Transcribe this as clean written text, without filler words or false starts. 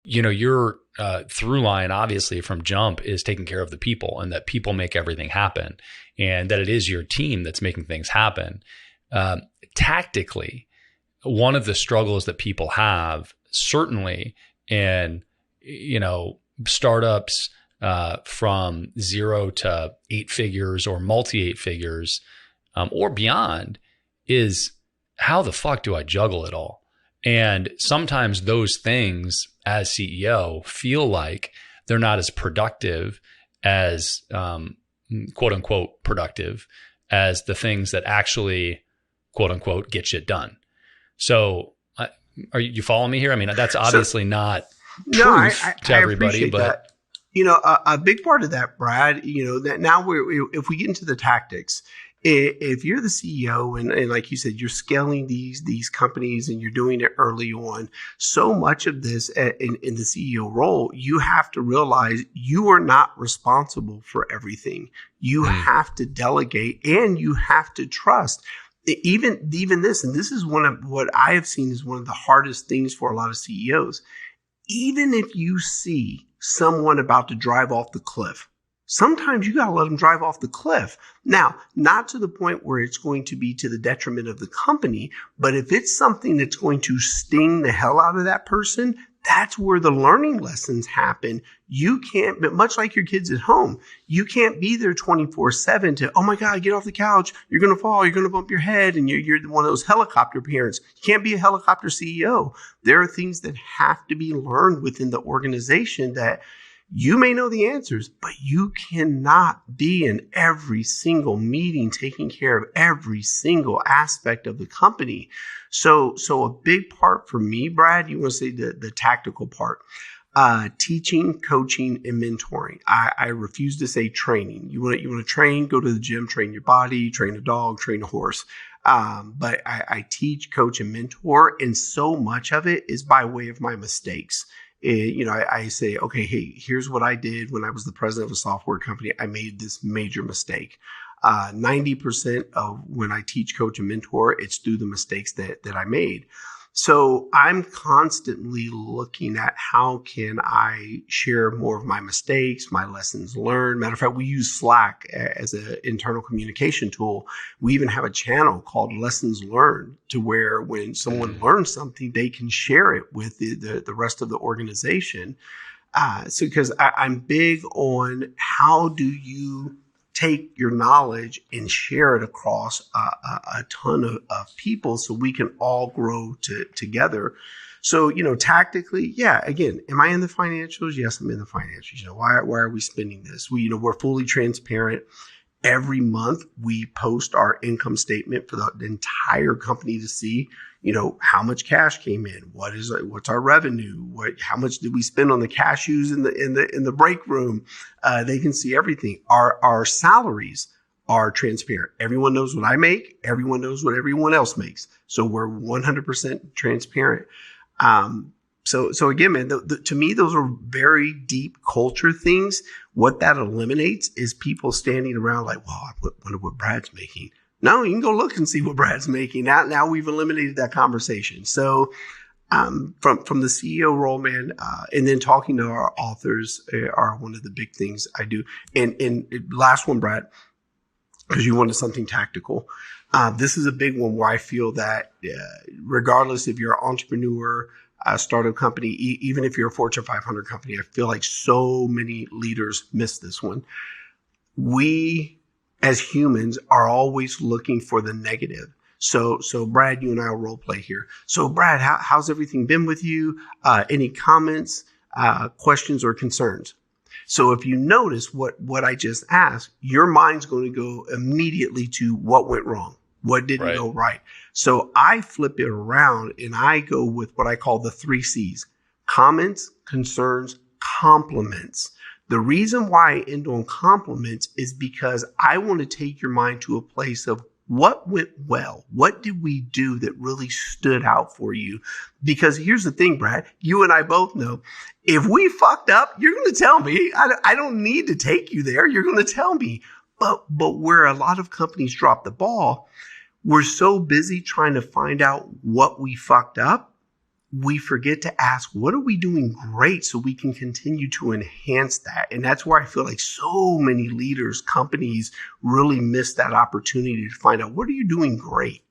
your through line, obviously, from jump is taking care of the people, and that people make everything happen, and that it is your team that's making things happen. Tactically, one of the struggles that people have, certainly in, startups from 0 to 8 figures or multi 8 figures or beyond, is how the fuck do I juggle it all? And sometimes those things as CEO feel like they're not as productive as quote unquote productive as the things that actually quote unquote get shit done. So are you following me here? I mean, that's obviously not proof to everybody, but that. A big part of that, Brad, that now if we get into the tactics, if you're the CEO and like you said, you're scaling these companies and you're doing it early on, so much of this in the CEO role, you have to realize you are not responsible for everything. You have to delegate and you have to trust. Even this, and this is one of what I have seen is one of the hardest things for a lot of CEOs. Even if you see someone about to drive off the cliff, sometimes you got to let them drive off the cliff. Now, not to the point where it's going to be to the detriment of the company, but if it's something that's going to sting the hell out of that person, that's where the learning lessons happen. You can't, but much like your kids at home, you can't be there 24/7 to, oh my God, get off the couch. You're going to fall. You're going to bump your head. And you're one of those helicopter parents. You can't be a helicopter CEO. There are things that have to be learned within the organization that you may know the answers, but you cannot be in every single meeting taking care of every single aspect of the company. So a big part for me, Brad, you want to say the tactical part, teaching, coaching, and mentoring. I refuse to say training. You want to train, go to the gym, train your body, train a dog, train a horse. But I teach, coach, and mentor, and so much of it is by way of my mistakes. I say, okay, hey, here's what I did when I was the president of a software company. I made this major mistake. 90% of when I teach, coach, and mentor, it's through the mistakes that I made. So I'm constantly looking at how can I share more of my mistakes, my lessons learned. Matter of fact, we use Slack as an internal communication tool. We even have a channel called Lessons Learned, to where when someone learns something, they can share it with the rest of the organization. So because I'm big on how do you take your knowledge and share it across a ton of people so we can all grow together. So, tactically, yeah, again, am I in the financials? Yes, I'm in the financials. Why are we spending this? We're fully transparent. Every month we post our income statement for the entire company to see, how much cash came in, what's our revenue, how much did we spend on the cashews in the break room. They can see everything. Our salaries are transparent. Everyone knows what I make. Everyone knows what everyone else makes. So we're 100% transparent. So again, man, to me, those are very deep culture things. What that eliminates is people standing around like, well, I wonder what Brad's making. No, you can go look and see what Brad's making. Now we've eliminated that conversation. So from the CEO role, man, and then talking to our authors are one of the big things I do. And last one, Brad, because you wanted something tactical. This is a big one where I feel that regardless if you're an entrepreneur, a startup company, even if you're a Fortune 500 company, I feel like so many leaders miss this one. We as humans are always looking for the negative. So Brad, you and I will role play here. So Brad, how's everything been with you? Any comments, questions, or concerns? So if you notice what I just asked, your mind's going to go immediately to what went wrong. What didn't go right? So I flip it around and I go with what I call the 3 C's: comments, concerns, compliments. The reason why I end on compliments is because I want to take your mind to a place of what went well. What did we do that really stood out for you? Because here's the thing, Brad, you and I both know, if we fucked up, you're going to tell me. I don't need to take you there. You're going to tell me. But where a lot of companies drop the ball, we're so busy trying to find out what we fucked up we forget to ask, what are we doing great so we can continue to enhance that? And that's where I feel like so many leaders, companies really miss that opportunity to find out, what are you doing great?